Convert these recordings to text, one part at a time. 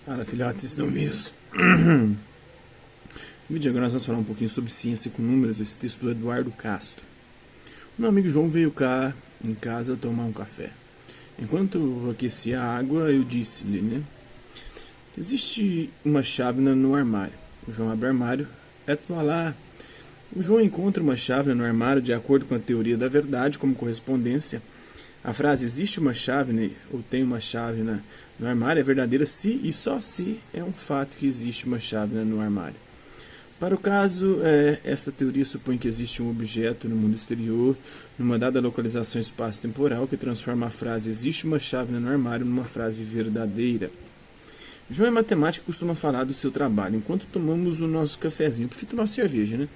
Fala, filhotes, estão vivos? No vídeo agora nós vamos falar um pouquinho sobre ciência com números, esse texto do Eduardo Castro. Meu amigo João veio cá em casa tomar um café. Enquanto eu aquecia a água, eu disse-lhe, né? Existe uma chávena no armário. O João abre o armário, lá. O João encontra uma chávena no armário de acordo com a teoria da verdade como correspondência. A frase existe uma chávena ou tem uma chávena no armário é verdadeira se e só se é um fato que existe uma chávena no armário. Para o caso, essa teoria supõe que existe um objeto no mundo exterior, numa dada localização espaço-temporal, que transforma a frase existe uma chávena no armário numa frase verdadeira. João é matemático e costuma falar do seu trabalho, enquanto tomamos o nosso cafezinho. Eu prefiro tomar cerveja, né?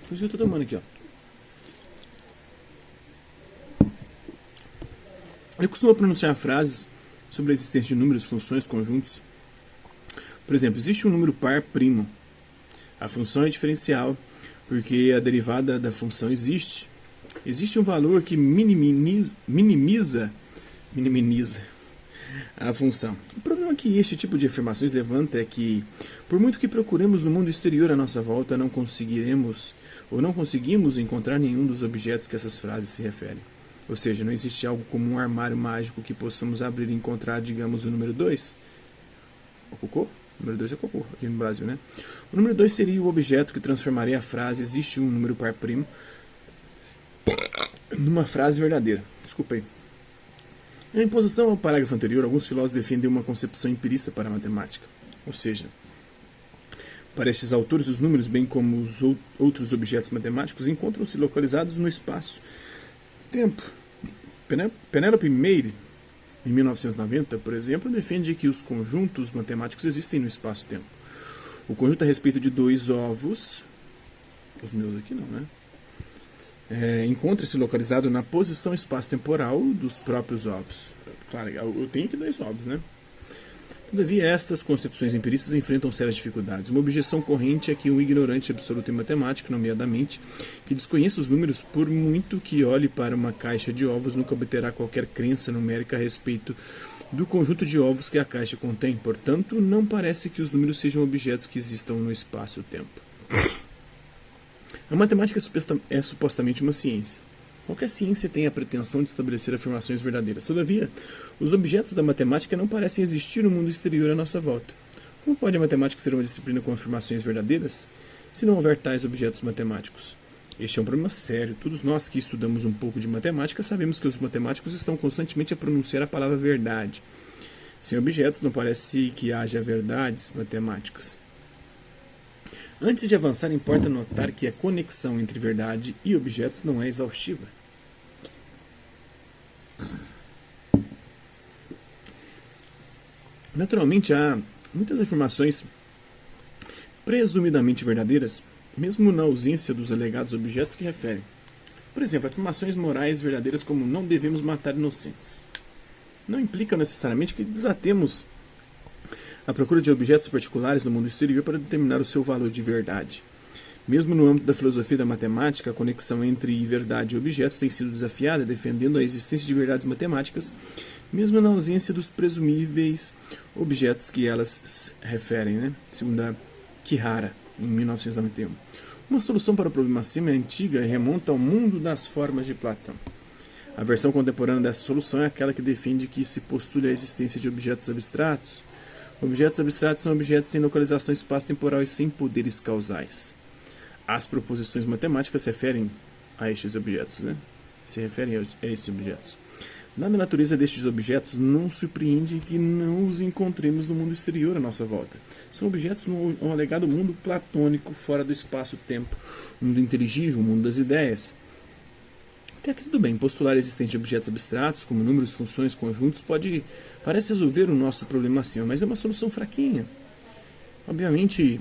Inclusive eu estou tomando aqui, ó. Ele costuma pronunciar frases sobre a existência de números, funções, conjuntos. Por exemplo, existe um número par primo. A função é diferencial, porque a derivada da função existe. Existe um valor que minimiza a função. O problema que este tipo de afirmações levanta é que, por muito que procuremos no mundo exterior à nossa volta, não conseguimos encontrar nenhum dos objetos que essas frases se referem. Ou seja, não existe algo como um armário mágico que possamos abrir e encontrar, digamos, o número 2. O cocô? O número 2 é cocô, aqui no Brasil, né? O número 2 seria o objeto que transformaria a frase existe um número par primo numa frase verdadeira. Desculpa aí. Em oposição ao parágrafo anterior, alguns filósofos defendem uma concepção empirista para a matemática. Ou seja, para estes autores, os números, bem como os outros objetos matemáticos, encontram-se localizados no espaço-tempo. Penelope Meire, em 1990, por exemplo, defende que os conjuntos matemáticos existem no espaço-tempo. O conjunto a respeito de dois ovos, os meus aqui não, né? Encontra-se localizado na posição espaço-temporal dos próprios ovos. Claro, eu tenho aqui dois ovos, né? Todavia, estas concepções empiristas enfrentam sérias dificuldades. Uma objeção corrente é que um ignorante absoluto em matemática, nomeadamente, que desconheça os números, por muito que olhe para uma caixa de ovos, nunca obterá qualquer crença numérica a respeito do conjunto de ovos que a caixa contém. Portanto, não parece que os números sejam objetos que existam no espaço-tempo. A matemática é supostamente uma ciência. Qualquer ciência tem a pretensão de estabelecer afirmações verdadeiras. Todavia, os objetos da matemática não parecem existir no mundo exterior à nossa volta. Como pode a matemática ser uma disciplina com afirmações verdadeiras, se não houver tais objetos matemáticos? Este é um problema sério. Todos nós que estudamos um pouco de matemática sabemos que os matemáticos estão constantemente a pronunciar a palavra verdade. Sem objetos, não parece que haja verdades matemáticas. Antes de avançar, importa notar que a conexão entre verdade e objetos não é exaustiva. Naturalmente, há muitas afirmações presumidamente verdadeiras, mesmo na ausência dos alegados objetos que referem. Por exemplo, afirmações morais verdadeiras como não devemos matar inocentes. Não implicam necessariamente que desatemos a procura de objetos particulares no mundo exterior para determinar o seu valor de verdade. Mesmo no âmbito da filosofia da matemática, a conexão entre verdade e objetos tem sido desafiada, defendendo a existência de verdades matemáticas, mesmo na ausência dos presumíveis objetos que elas referem, né? Segundo a Kihara, em 1991. Uma solução para o problema acima é antiga e remonta ao mundo das formas de Platão. A versão contemporânea dessa solução é aquela que defende que se postule a existência de objetos abstratos. Objetos abstratos são objetos sem localização espaço-temporal e sem poderes causais. As proposições matemáticas se referem a estes objetos, né? Nada na natureza destes objetos não surpreende que não os encontremos no mundo exterior à nossa volta. São objetos no alegado mundo platônico, fora do espaço-tempo, mundo inteligível, mundo das ideias. Até aqui tudo bem, postular a existência de objetos abstratos, como números, funções, conjuntos, parece resolver o nosso problema acima, mas é uma solução fraquinha. Obviamente,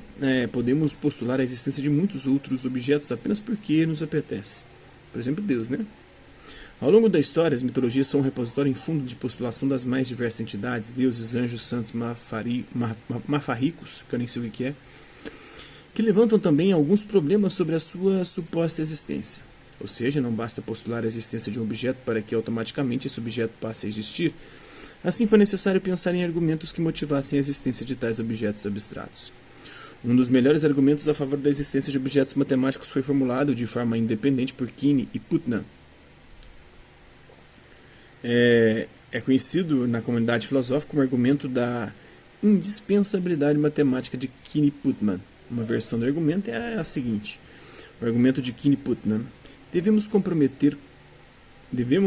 podemos postular a existência de muitos outros objetos apenas porque nos apetece. Por exemplo, Deus, né? Ao longo da história, as mitologias são um repositório em fundo de postulação das mais diversas entidades, deuses, anjos, santos, mafarricos, que eu nem sei o que é, que levantam também alguns problemas sobre a sua suposta existência. Ou seja, não basta postular a existência de um objeto para que automaticamente esse objeto passe a existir. Assim, foi necessário pensar em argumentos que motivassem a existência de tais objetos abstratos. Um dos melhores argumentos a favor da existência de objetos matemáticos foi formulado de forma independente por Kine e Putnam. É conhecido na comunidade filosófica como argumento da indispensabilidade matemática de Kine e Putnam. Uma versão do argumento é a seguinte: o argumento de Kine e Putnam: devemos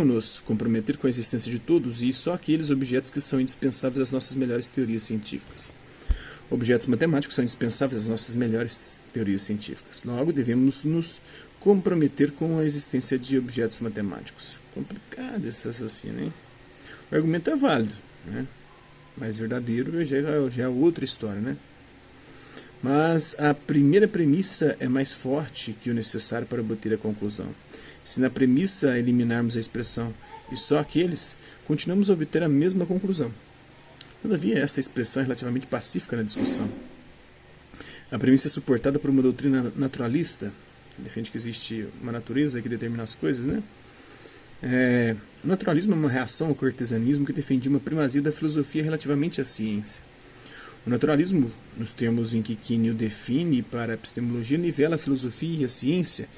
nos comprometer com a existência de todos e só aqueles objetos que são indispensáveis às nossas melhores teorias científicas. Objetos matemáticos são indispensáveis às nossas melhores teorias científicas. Logo, devemos nos comprometer com a existência de objetos matemáticos. Complicado esse raciocínio, hein? O argumento é válido, né? Mas verdadeiro já é outra história, né? Mas a primeira premissa é mais forte que o necessário para obter a conclusão. Se na premissa eliminarmos a expressão e só aqueles, continuamos a obter a mesma conclusão. Todavia, esta expressão é relativamente pacífica na discussão. A premissa é suportada por uma doutrina naturalista, que defende que existe uma natureza que determina as coisas, né? O naturalismo é uma reação ao cartesianismo que defendia uma primazia da filosofia relativamente à ciência. O naturalismo, nos termos em que Kine o define para a epistemologia, nivela a filosofia e a ciência,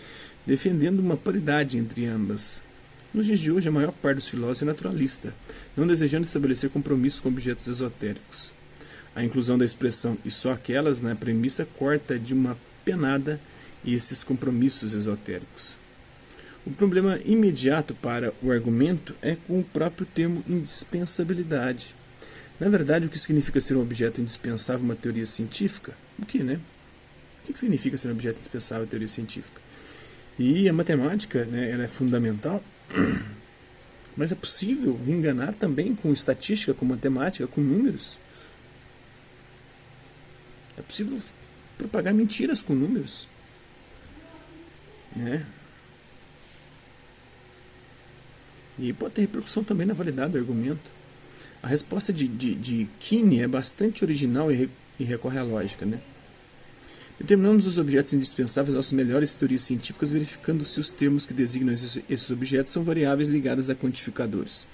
defendendo uma paridade entre ambas. Nos dias de hoje, a maior parte dos filósofos é naturalista, não desejando estabelecer compromissos com objetos esotéricos. A inclusão da expressão e só aquelas na premissa corta de uma penada esses compromissos esotéricos. O problema imediato para o argumento é com o próprio termo indispensabilidade. Na verdade, o que significa ser um objeto indispensável a uma teoria científica? O que, né? O que significa ser um objeto indispensável a teoria científica? E a matemática, né, ela é fundamental, mas é possível enganar também com estatística, com matemática, com números. É possível propagar mentiras com números, né? E pode ter repercussão também na validade do argumento. A resposta de Kine é bastante original e recorre à lógica, né? Determinamos os objetos indispensáveis às melhores teorias científicas, verificando se os termos que designam esses objetos são variáveis ligadas a quantificadores.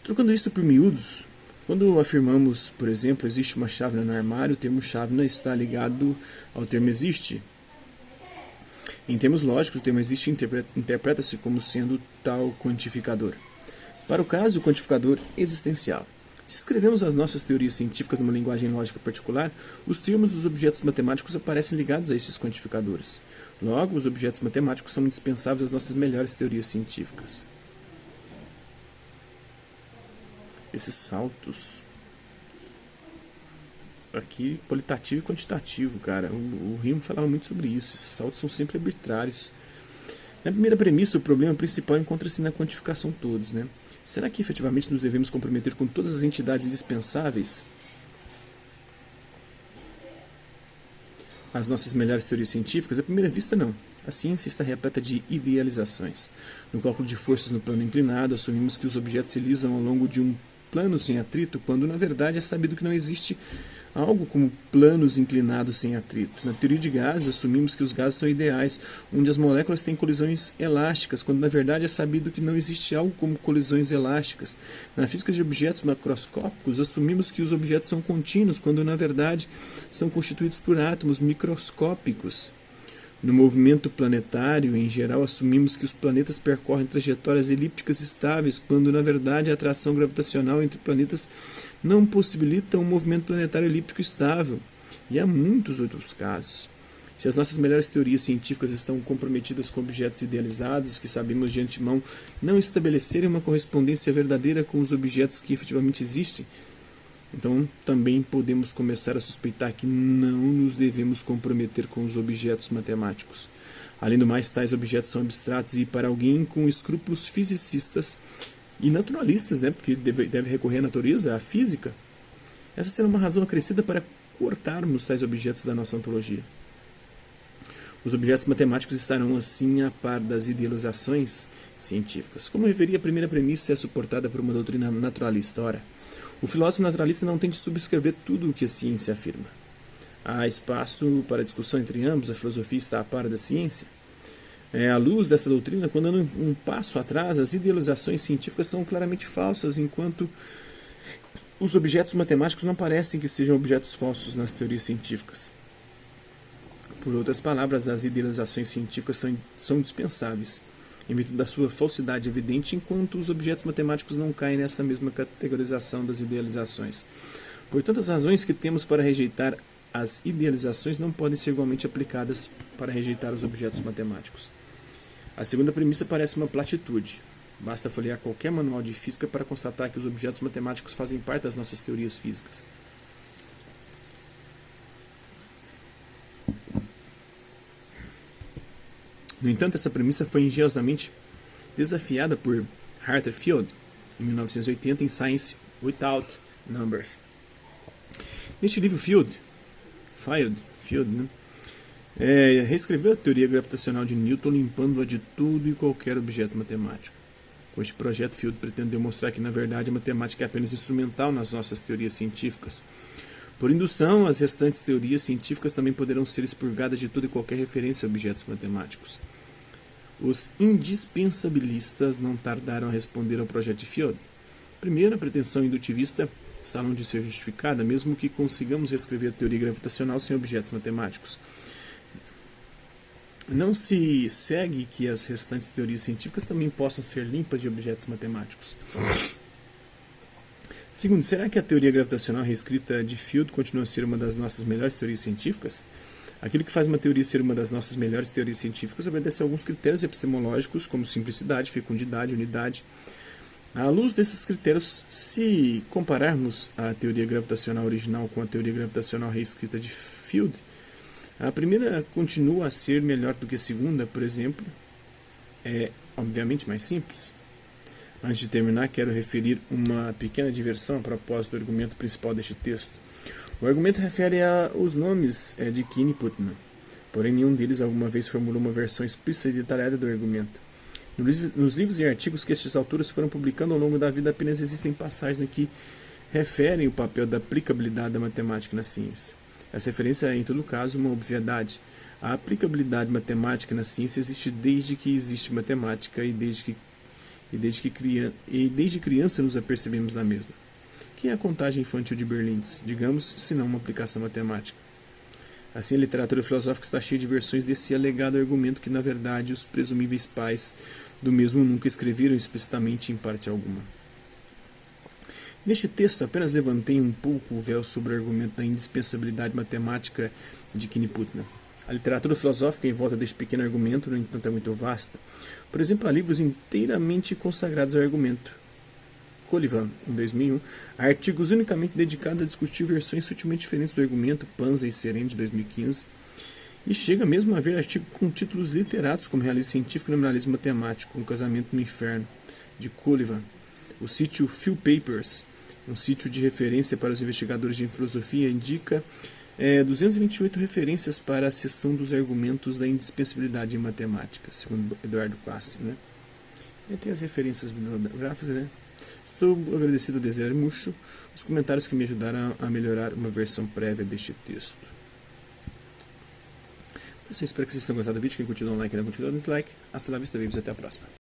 Trocando isso por miúdos, quando afirmamos, por exemplo, existe uma chávena no armário, o termo chávena está ligado ao termo existe. Em termos lógicos, o termo existe interpreta-se como sendo tal quantificador. Para o caso, o quantificador existencial. Se escrevemos as nossas teorias científicas numa linguagem lógica particular, os termos dos objetos matemáticos aparecem ligados a esses quantificadores. Logo, os objetos matemáticos são indispensáveis às nossas melhores teorias científicas. Esses saltos aqui, qualitativo e quantitativo, cara. O Riemann falava muito sobre isso. Esses saltos são sempre arbitrários. Na primeira premissa, o problema principal encontra-se na quantificação todos, né? Será que efetivamente nos devemos comprometer com todas as entidades indispensáveis às nossas melhores teorias científicas? À primeira vista, não. A ciência está repleta de idealizações. No cálculo de forças no plano inclinado, assumimos que os objetos se lisam ao longo de um plano sem atrito, quando na verdade é sabido que não existe algo como planos inclinados sem atrito. Na teoria de gases, assumimos que os gases são ideais, onde as moléculas têm colisões elásticas, quando na verdade é sabido que não existe algo como colisões elásticas. Na física de objetos macroscópicos, assumimos que os objetos são contínuos, quando na verdade são constituídos por átomos microscópicos. No movimento planetário, em geral, assumimos que os planetas percorrem trajetórias elípticas estáveis, quando, na verdade, a atração gravitacional entre planetas não possibilita um movimento planetário elíptico estável. E há muitos outros casos. Se as nossas melhores teorias científicas estão comprometidas com objetos idealizados, que sabemos de antemão não estabelecerem uma correspondência verdadeira com os objetos que efetivamente existem, então também podemos começar a suspeitar que não nos devemos comprometer com os objetos matemáticos. Além do mais, tais objetos são abstratos e, para alguém com escrúpulos fisicistas e naturalistas, né, porque deve recorrer à natureza, à física, essa será uma razão acrescida para cortarmos tais objetos da nossa ontologia. Os objetos matemáticos estarão assim a par das idealizações científicas. Como referi, a primeira premissa é suportada por uma doutrina naturalista. Ora, o filósofo naturalista não tem de subscrever tudo o que a ciência afirma. Há espaço para discussão entre ambos, a filosofia está a par da ciência. À luz dessa doutrina, quando dando um passo atrás, as idealizações científicas são claramente falsas, enquanto Os objetos matemáticos não parecem que sejam objetos falsos nas teorias científicas. Por outras palavras, as idealizações científicas são dispensáveis, em virtude da sua falsidade evidente, enquanto os objetos matemáticos não caem nessa mesma categorização das idealizações. Por tantas razões que temos para rejeitar as idealizações não podem ser igualmente aplicadas para rejeitar os objetos matemáticos. A segunda premissa parece uma platitude. Basta folhear qualquer manual de física para constatar que os objetos matemáticos fazem parte das nossas teorias físicas. No entanto, essa premissa foi engenhosamente desafiada por Arthur Field, em 1980, em Science Without Numbers. Neste livro, Field, reescreveu a teoria gravitacional de Newton, limpando-a de tudo e qualquer objeto matemático. Com este projeto, Field pretendeu mostrar que, na verdade, a matemática é apenas instrumental nas nossas teorias científicas. Por indução, as restantes teorias científicas também poderão ser expurgadas de toda e qualquer referência a objetos matemáticos. Os indispensabilistas não tardaram a responder ao projeto de Field. Primeiro, a pretensão indutivista está longe de ser justificada, mesmo que consigamos reescrever a teoria gravitacional sem objetos matemáticos. Não se segue que as restantes teorias científicas também possam ser limpas de objetos matemáticos. Segundo, será que a teoria gravitacional reescrita de Field continua a ser uma das nossas melhores teorias científicas? Aquilo que faz uma teoria ser uma das nossas melhores teorias científicas obedece a alguns critérios epistemológicos, como simplicidade, fecundidade, unidade. À luz desses critérios, se compararmos a teoria gravitacional original com a teoria gravitacional reescrita de Field, a primeira continua a ser melhor do que a segunda, por exemplo, é obviamente mais simples. Antes de terminar, quero referir uma pequena diversão a propósito do argumento principal deste texto. O argumento refere aos nomes de Keene e Putnam, porém nenhum deles alguma vez formulou uma versão explícita e detalhada do argumento. Nos livros e artigos que estes autores foram publicando ao longo da vida apenas existem passagens em que referem o papel da aplicabilidade da matemática na ciência. Essa referência é, em todo caso, uma obviedade. A aplicabilidade matemática na ciência existe desde que existe matemática e desde criança nos apercebemos da mesma. Que é a contagem infantil de Berlitz, digamos, se não uma aplicação matemática. Assim, a literatura filosófica está cheia de versões desse alegado argumento que, na verdade, os presumíveis pais do mesmo nunca escreveram explicitamente em parte alguma. Neste texto, apenas levantei um pouco o véu sobre o argumento da indispensabilidade matemática de Keene e Putnam. A literatura filosófica em volta deste pequeno argumento, no entanto, é muito vasta. Por exemplo, há livros inteiramente consagrados ao argumento. Collivan, em 2001, há artigos unicamente dedicados a discutir versões sutilmente diferentes do argumento, Panza e Seren, de 2015, e chega mesmo a haver artigos com títulos literatos como Realismo Científico e Nominalismo Matemático, Um Casamento no Inferno, de Collivan. O sítio Phil Papers, um sítio de referência para os investigadores de filosofia, indica 228 referências para a seção dos argumentos da indispensabilidade em matemática, segundo Eduardo Castro. E tem as referências bibliográficas. Estou agradecido a Deser Mucho, os comentários que me ajudaram a melhorar uma versão prévia deste texto. Então, espero que vocês tenham gostado do vídeo. Quem curtiu, dá um like, quem não curtiu, dá um dislike. Hasta la vista, babies. Até a próxima.